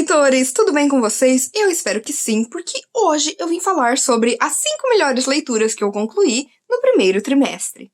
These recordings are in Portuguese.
leitores! Tudo bem com vocês? Eu espero que sim, porque hoje eu vim falar sobre as 5 melhores leituras que eu concluí no primeiro trimestre.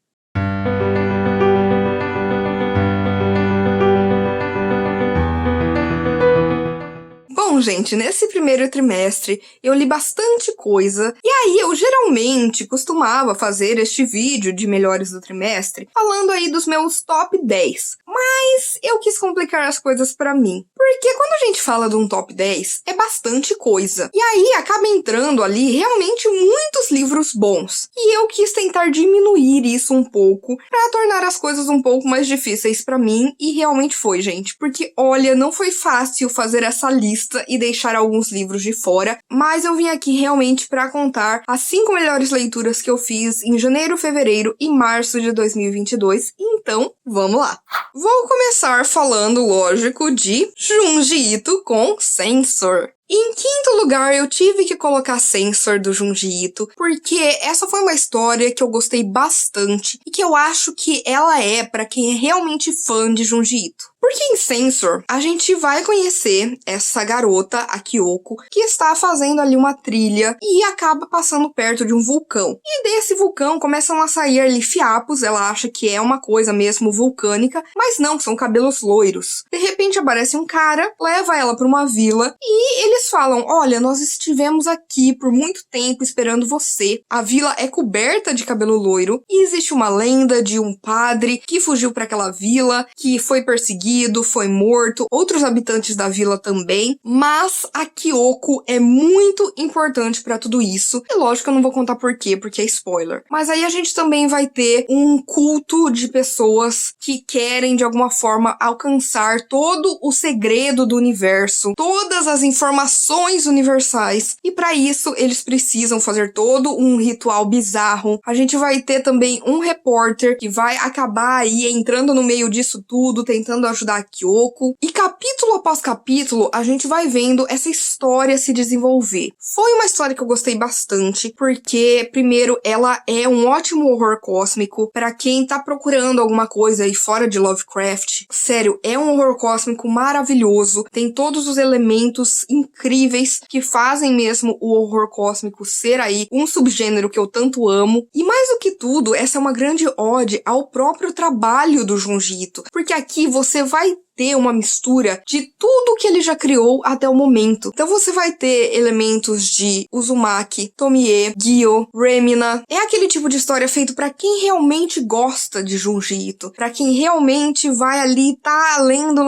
Bom, gente, nesse primeiro trimestre eu li bastante coisa, e aí eu geralmente costumava fazer este vídeo de melhores do trimestre, falando aí dos meus top 10. Mas eu quis complicar as coisas pra mim, porque quando a gente fala de um top 10, é bastante coisa. E aí acaba entrando ali realmente muitos livros bons. E eu quis tentar diminuir isso um pouco, pra tornar as coisas um pouco mais difíceis pra mim, e realmente foi, gente. Porque, olha, não foi fácil fazer essa lista e deixar alguns livros de fora, mas eu vim aqui realmente para contar as 5 melhores leituras que eu fiz em janeiro, fevereiro e março de 2022, então vamos lá! Vou começar falando, lógico, de Junji Ito com Censor. Em quinto lugar, eu tive que colocar Censor do Junji Ito, porque essa foi uma história que eu gostei bastante e que eu acho que ela é para quem é realmente fã de Junji Ito. Porque em Censor, a gente vai conhecer essa garota, a Kyoko, que está fazendo ali uma trilha e acaba passando perto de um vulcão. E desse vulcão começam a sair ali fiapos, ela acha que é uma coisa mesmo vulcânica, mas não, são cabelos loiros. De repente aparece um cara, leva ela para uma vila e eles falam, olha, nós estivemos aqui por muito tempo esperando você. A vila é coberta de cabelo loiro e existe uma lenda de um padre que fugiu para aquela vila, que foi perseguido, foi morto, outros habitantes da vila também, mas a Kyoko é muito importante pra tudo isso. E lógico que eu não vou contar por quê, porque é spoiler. Mas aí a gente também vai ter um culto de pessoas que querem de alguma forma alcançar todo o segredo do universo, todas as informações universais. E pra isso eles precisam fazer todo um ritual bizarro. A gente vai ter também um repórter que vai acabar aí entrando no meio disso tudo, tentando ajudar a Kyoko. E capítulo após capítulo, a gente vai vendo essa história se desenvolver. Foi uma história que eu gostei bastante, porque, primeiro, ela é um ótimo horror cósmico para quem tá procurando alguma coisa aí fora de Lovecraft. Sério, é um horror cósmico maravilhoso, tem todos os elementos incríveis que fazem mesmo o horror cósmico ser aí um subgênero que eu tanto amo. E mais do que tudo, essa é uma grande ode ao próprio trabalho do Junji Ito, porque aqui você vai ter uma mistura de tudo que ele já criou até o momento. Então você vai ter elementos de Uzumaki, Tomie, Gyo, Remina. É aquele tipo de história feito pra quem realmente gosta de Junji Ito, pra quem realmente vai ali, tá lendo,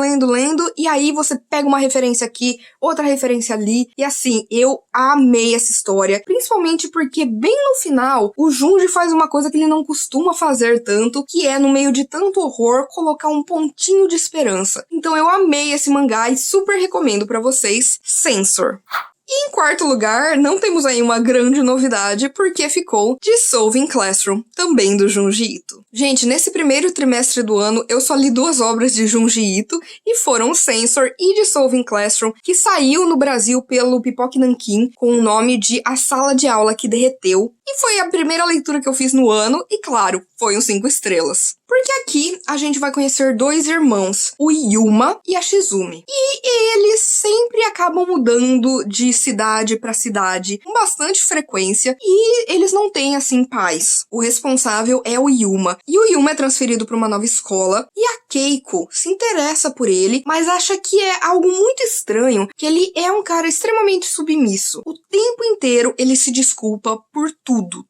e aí você pega uma referência aqui, outra referência ali, e assim, eu amei essa história, principalmente porque bem no final, o Junji faz uma coisa que ele não costuma fazer tanto, que é, no meio de tanto horror, colocar um pontinho de esperança. Então eu amei esse mangá e super recomendo pra vocês, Censor. E em quarto lugar, não temos aí uma grande novidade, porque ficou Dissolving Classroom, também do Junji Ito. Gente, nesse primeiro trimestre do ano, eu só li 2 obras de Junji Ito, e foram Censor e Dissolving Classroom, que saiu no Brasil pelo Pipoque Nankin, com o nome de A Sala de Aula que Derreteu, e foi a primeira leitura que eu fiz no ano, e claro, foi um 5 estrelas. Porque aqui a gente vai conhecer 2 irmãos, o Yuma e a Shizumi. E eles sempre acabam mudando de cidade pra cidade com bastante frequência e eles não têm, assim, pais. O responsável é o Yuma. E o Yuma é transferido para uma nova escola e a Keiko se interessa por ele, mas acha que é algo muito estranho, que ele é um cara extremamente submisso. O tempo inteiro ele se desculpa por tudo.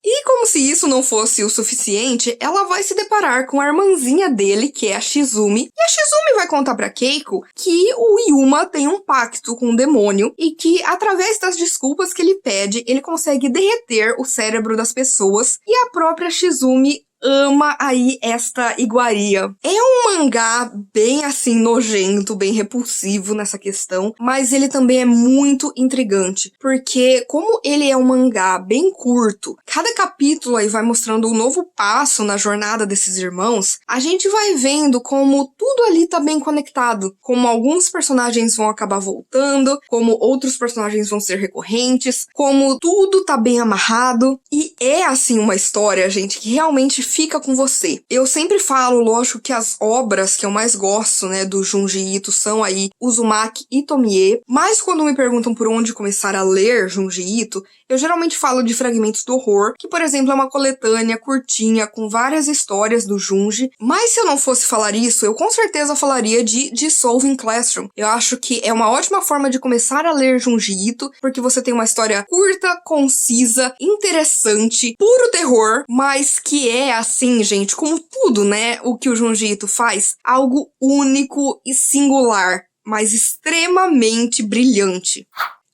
E como se isso não fosse o suficiente, ela vai se deparar com a irmãzinha dele, que é a Shizumi, e a Shizumi vai contar pra Keiko que o Yuma tem um pacto com o demônio e que, através das desculpas que ele pede, ele consegue derreter o cérebro das pessoas, e a própria Shizumi ama aí esta iguaria. É um mangá bem assim nojento, bem repulsivo nessa questão, mas ele também é muito intrigante, porque como ele é um mangá bem curto, cada capítulo aí vai mostrando um novo passo na jornada desses irmãos, a gente vai vendo como tudo ali tá bem conectado, como alguns personagens vão acabar voltando, como outros personagens vão ser recorrentes, como tudo tá bem amarrado, e é assim uma história, gente, que realmente fica com você. Eu sempre falo, lógico, que as obras que eu mais gosto, né, do Junji Ito são aí Uzumaki e Tomie, mas quando me perguntam por onde começar a ler Junji Ito, eu geralmente falo de Fragmentos do Horror, que, por exemplo, é uma coletânea curtinha com várias histórias do Junji, mas se eu não fosse falar isso, eu com certeza falaria de Dissolving Classroom. Eu acho que é uma ótima forma de começar a ler Junji Ito, porque você tem uma história curta, concisa, interessante, puro terror, mas que é assim, gente, como tudo, né, o que o Junji Ito faz, algo único e singular, mas extremamente brilhante.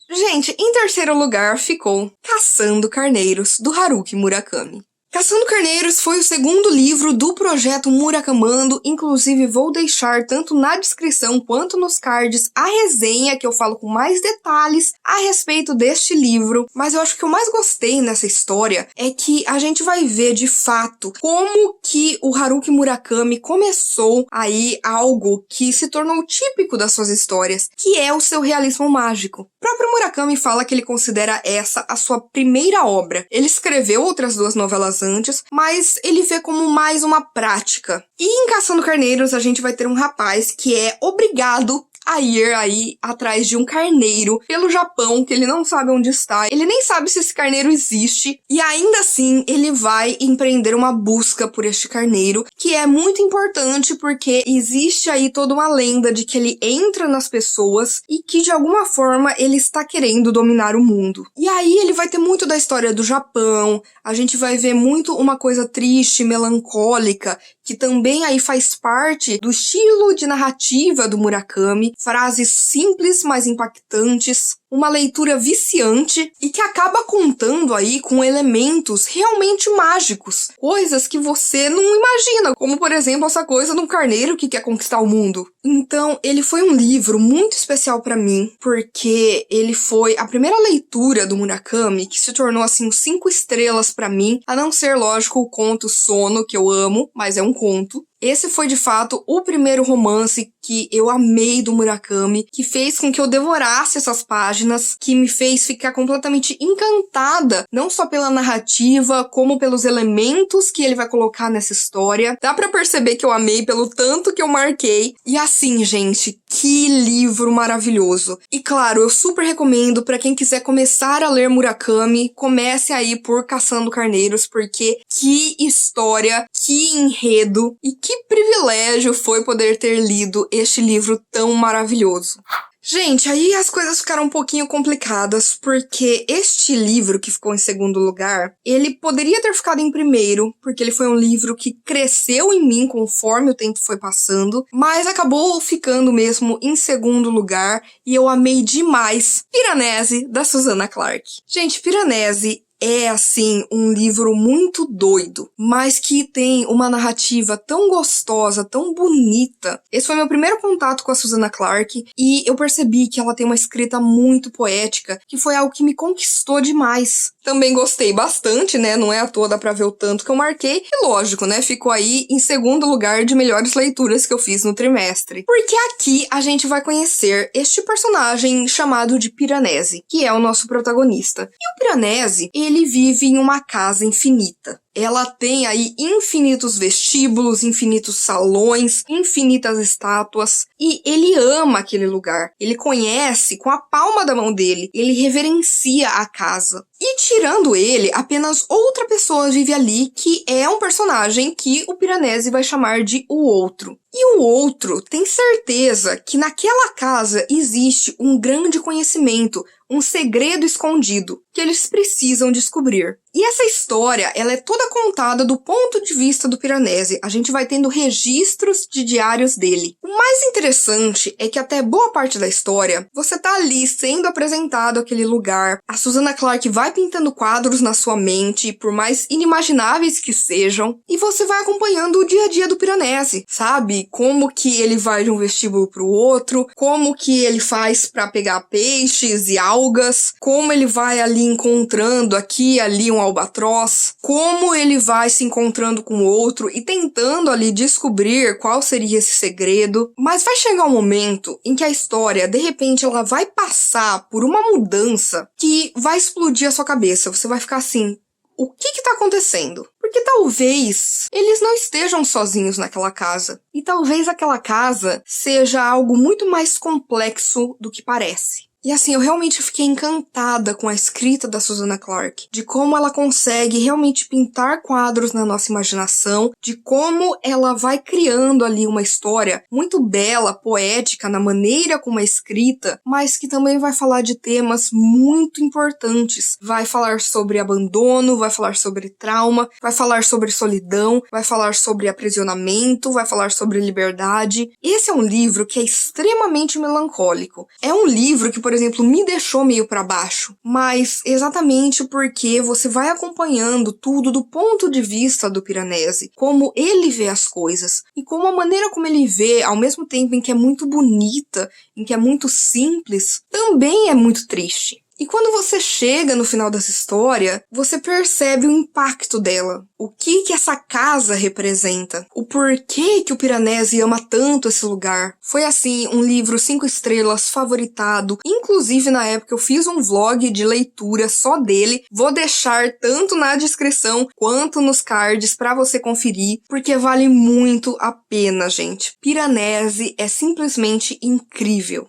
Gente, em terceiro lugar ficou Caçando Carneiros, do Haruki Murakami. Caçando Carneiros foi o segundo livro do projeto Murakamando, inclusive vou deixar tanto na descrição quanto nos cards a resenha que eu falo com mais detalhes a respeito deste livro, mas eu acho que o mais gostei nessa história é que a gente vai ver de fato como que o Haruki Murakami começou aí algo que se tornou típico das suas histórias, que é o seu realismo mágico. O próprio Murakami fala que ele considera essa a sua primeira obra. Ele escreveu outras duas novelas antes, mas ele vê como mais uma prática. E em Caçando Carneiros a gente vai ter um rapaz que é obrigado a ir aí atrás de um carneiro pelo Japão, que ele não sabe onde está, ele nem sabe se esse carneiro existe, e ainda assim ele vai empreender uma busca por este carneiro, que é muito importante porque existe aí toda uma lenda de que ele entra nas pessoas e que de alguma forma ele está querendo dominar o mundo. E aí ele vai ter muito da história do Japão, a gente vai ver muito uma coisa triste, melancólica, que também aí faz parte do estilo de narrativa do Murakami, frases simples, mas impactantes, uma leitura viciante e que acaba contando aí com elementos realmente mágicos, coisas que você não imagina, como por exemplo essa coisa de um carneiro que quer conquistar o mundo. Então, ele foi um livro muito especial pra mim, porque ele foi a primeira leitura do Murakami que se tornou assim 5 estrelas pra mim, a não ser, lógico, o conto Sono, que eu amo, mas é um conto. Esse foi, de fato, o primeiro romance que eu amei do Murakami, que fez com que eu devorasse essas páginas, que me fez ficar completamente encantada, não só pela narrativa, como pelos elementos que ele vai colocar nessa história. Dá pra perceber que eu amei pelo tanto que eu marquei. E assim, gente, que livro maravilhoso. E claro, eu super recomendo pra quem quiser começar a ler Murakami, comece aí por Caçando Carneiros, porque que história, que enredo e que privilégio foi poder ter lido este livro tão maravilhoso. Gente, aí as coisas ficaram um pouquinho complicadas, porque este livro que ficou em segundo lugar, ele poderia ter ficado em primeiro, porque ele foi um livro que cresceu em mim conforme o tempo foi passando, mas acabou ficando mesmo em segundo lugar, e eu amei demais Piranesi, da Susanna Clarke. Gente, Piranesi é, assim, um livro muito doido, mas que tem uma narrativa tão gostosa, tão bonita. Esse foi meu primeiro contato com a Susanna Clarke e eu percebi que ela tem uma escrita muito poética, que foi algo que me conquistou demais. Também gostei bastante, né? Não é à toa, dá pra ver o tanto que eu marquei. E lógico, né? Ficou aí em segundo lugar de melhores leituras que eu fiz no trimestre. Porque aqui a gente vai conhecer este personagem chamado de Piranesi, que é o nosso protagonista. E o Piranesi, ele vive em uma casa infinita. Ela tem aí infinitos vestíbulos, infinitos salões, infinitas estátuas, e ele ama aquele lugar. Ele conhece com a palma da mão dele, ele reverencia a casa. E tirando ele, apenas outra pessoa vive ali, que é um personagem que o Piranesi vai chamar de o Outro. E o Outro tem certeza que naquela casa existe um grande conhecimento, um segredo escondido, que eles precisam descobrir. E essa história, ela é toda contada do ponto de vista do Piranesi. A gente vai tendo registros de diários dele. O mais interessante é que até boa parte da história, você tá ali sendo apresentado aquele lugar. A Susanna Clarke vai pintando quadros na sua mente, por mais inimagináveis que sejam, e você vai acompanhando o dia a dia do Piranesi, sabe? Como que ele vai de um vestíbulo pro outro, como que ele faz pra pegar peixes e algas, como ele vai ali encontrando aqui e ali um albatroz, como ele vai se encontrando com o outro e tentando ali descobrir qual seria esse segredo. Mas vai chegar um momento em que a história, de repente, ela vai passar por uma mudança que vai explodir a sua cabeça. Você vai ficar assim, o que tá acontecendo? Porque talvez eles não estejam sozinhos naquela casa. E talvez aquela casa seja algo muito mais complexo do que parece. E assim, eu realmente fiquei encantada com a escrita da Susanna Clarke, de como ela consegue realmente pintar quadros na nossa imaginação, de como ela vai criando ali uma história muito bela, poética, na maneira como é escrita, mas que também vai falar de temas muito importantes. Vai falar sobre abandono, vai falar sobre trauma, vai falar sobre solidão, vai falar sobre aprisionamento, vai falar sobre liberdade. Esse é um livro que é extremamente melancólico. É um livro que, por exemplo, me deixou meio pra baixo, mas exatamente porque você vai acompanhando tudo do ponto de vista do Piranesi, como ele vê as coisas, e como a maneira como ele vê, ao mesmo tempo em que é muito bonita, em que é muito simples, também é muito triste. E quando você chega no final dessa história, você percebe o impacto dela. O que essa casa representa. O porquê que o Piranesi ama tanto esse lugar. Foi assim, um livro 5 estrelas, favoritado. Inclusive, na época, eu fiz um vlog de leitura só dele. Vou deixar tanto na descrição quanto nos cards pra você conferir, porque vale muito a pena, gente. Piranesi é simplesmente incrível.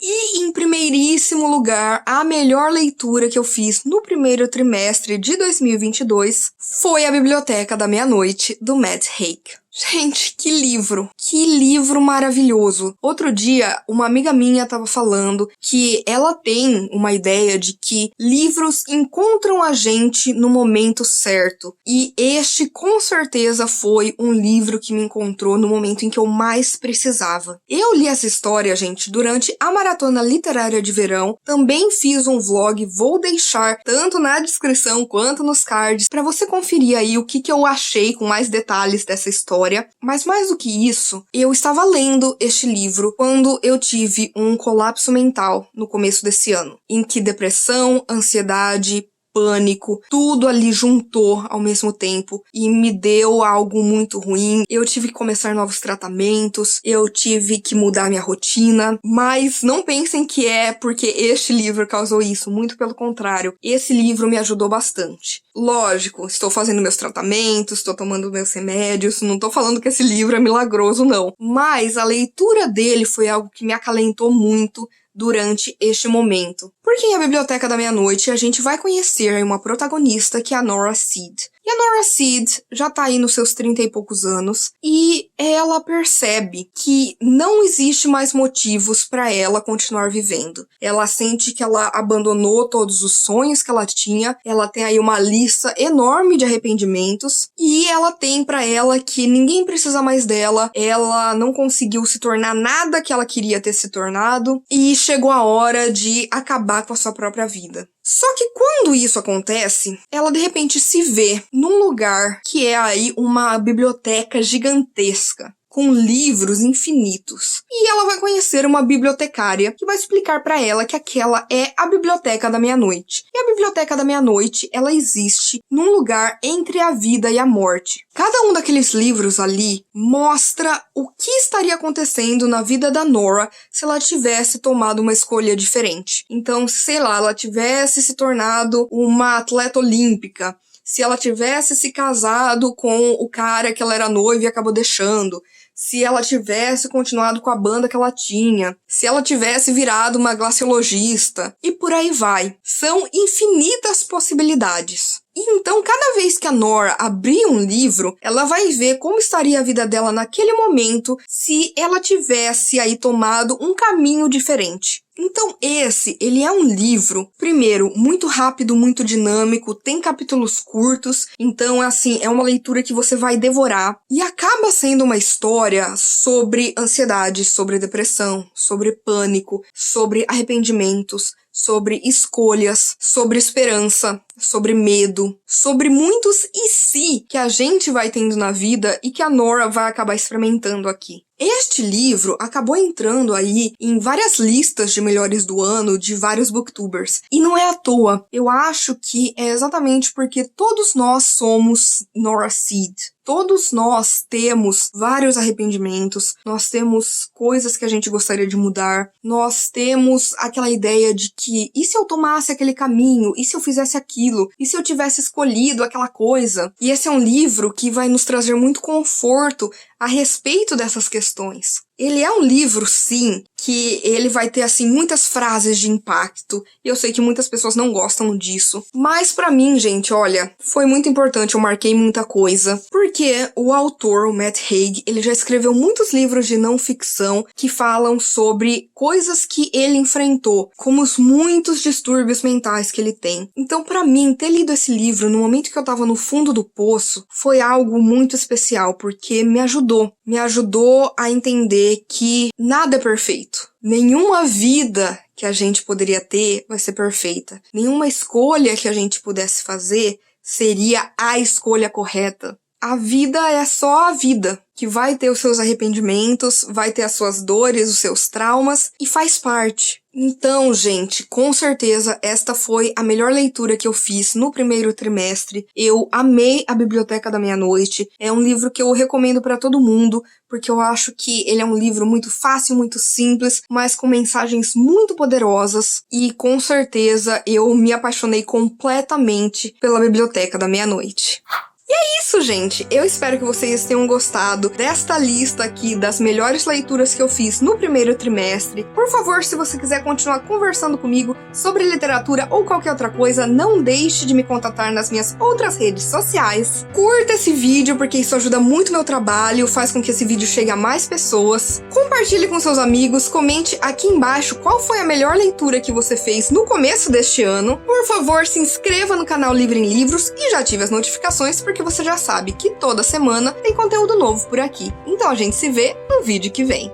E, em primeiríssimo lugar, a melhor leitura que eu fiz no primeiro trimestre de 2022 foi A Biblioteca da Meia-Noite, do Matt Haig. Gente, que livro maravilhoso. Outro dia, uma amiga minha tava falando que ela tem uma ideia de que livros encontram a gente no momento certo. E este, com certeza, foi um livro que me encontrou no momento em que eu mais precisava. Eu li essa história, gente, durante a maratona literária de verão. Também fiz um vlog, vou deixar tanto na descrição quanto nos cards pra você conferir aí o que eu achei com mais detalhes dessa história. Mas mais do que isso, eu estava lendo este livro quando eu tive um colapso mental no começo desse ano, em que depressão, ansiedade, pânico, tudo ali juntou ao mesmo tempo e me deu algo muito ruim. Eu tive que começar novos tratamentos, eu tive que mudar minha rotina, mas não pensem que é porque este livro causou isso, muito pelo contrário. Esse livro me ajudou bastante. Lógico, estou fazendo meus tratamentos, estou tomando meus remédios, não estou falando que esse livro é milagroso, não. Mas a leitura dele foi algo que me acalentou muito durante este momento. Porque em A Biblioteca da Meia-Noite a gente vai conhecer uma protagonista que é a Nora Seed. E a Nora Seed já tá aí nos seus 30 e poucos anos e ela percebe que não existe mais motivos para ela continuar vivendo. Ela sente que ela abandonou todos os sonhos que ela tinha, ela tem aí uma lista enorme de arrependimentos e ela tem para ela que ninguém precisa mais dela, ela não conseguiu se tornar nada que ela queria ter se tornado e chegou a hora de acabar com a sua própria vida. Só que quando isso acontece, ela de repente se vê num lugar que é aí uma biblioteca gigantesca, com livros infinitos. E ela vai conhecer uma bibliotecária que vai explicar pra ela que aquela é a Biblioteca da Meia-Noite. E a Biblioteca da Meia-Noite, ela existe num lugar entre a vida e a morte. Cada um daqueles livros ali mostra o que estaria acontecendo na vida da Nora se ela tivesse tomado uma escolha diferente. Então, sei lá, ela tivesse se tornado uma atleta olímpica, se ela tivesse se casado com o cara que ela era noiva e acabou deixando, se ela tivesse continuado com a banda que ela tinha, se ela tivesse virado uma glaciologista, e por aí vai. São infinitas possibilidades. E então, cada vez que a Nora abrir um livro, ela vai ver como estaria a vida dela naquele momento se ela tivesse aí tomado um caminho diferente. Então ele é um livro, primeiro, muito rápido, muito dinâmico, tem capítulos curtos, então assim, é uma leitura que você vai devorar. E acaba sendo uma história sobre ansiedade, sobre depressão, sobre pânico, sobre arrependimentos, sobre escolhas, sobre esperança, sobre medo, sobre muitos e se que a gente vai tendo na vida e que a Nora vai acabar experimentando aqui. Este livro acabou entrando aí em várias listas de melhores do ano de vários booktubers. E não é à toa. Eu acho que é exatamente porque todos nós somos Nora Seed. Todos nós temos vários arrependimentos, nós temos coisas que a gente gostaria de mudar, nós temos aquela ideia de que, e se eu tomasse aquele caminho, e se eu fizesse aquilo, e se eu tivesse escolhido aquela coisa? E esse é um livro que vai nos trazer muito conforto a respeito dessas questões. Ele é um livro, sim, que ele vai ter, assim, muitas frases de impacto, e eu sei que muitas pessoas não gostam disso, mas pra mim, gente, olha, foi muito importante, eu marquei muita coisa, porque o autor, o Matt Haig, ele já escreveu muitos livros de não ficção que falam sobre coisas que ele enfrentou, como os muitos distúrbios mentais que ele tem. Então, pra mim, ter lido esse livro no momento que eu tava no fundo do poço, foi algo muito especial, porque me ajudou a entender que nada é perfeito. Nenhuma vida que a gente poderia ter vai ser perfeita. Nenhuma escolha que a gente pudesse fazer seria a escolha correta. A vida é só a vida, que vai ter os seus arrependimentos, vai ter as suas dores, os seus traumas, e faz parte. Então, gente, com certeza esta foi a melhor leitura que eu fiz no primeiro trimestre. Eu amei A Biblioteca da Meia-Noite. É um livro que eu recomendo para todo mundo, porque eu acho que ele é um livro muito fácil, muito simples, mas com mensagens muito poderosas. E com certeza eu me apaixonei completamente pela Biblioteca da Meia-Noite. E é isso, gente! Eu espero que vocês tenham gostado desta lista aqui das melhores leituras que eu fiz no primeiro trimestre. Por favor, se você quiser continuar conversando comigo sobre literatura ou qualquer outra coisa, não deixe de me contatar nas minhas outras redes sociais. Curta esse vídeo, porque isso ajuda muito meu trabalho, faz com que esse vídeo chegue a mais pessoas. Compartilhe com seus amigos, comente aqui embaixo qual foi a melhor leitura que você fez no começo deste ano. Por favor, se inscreva no canal Livre em Livros e já ative as notificações, porque você já sabe que toda semana tem conteúdo novo por aqui. Então a gente se vê no vídeo que vem.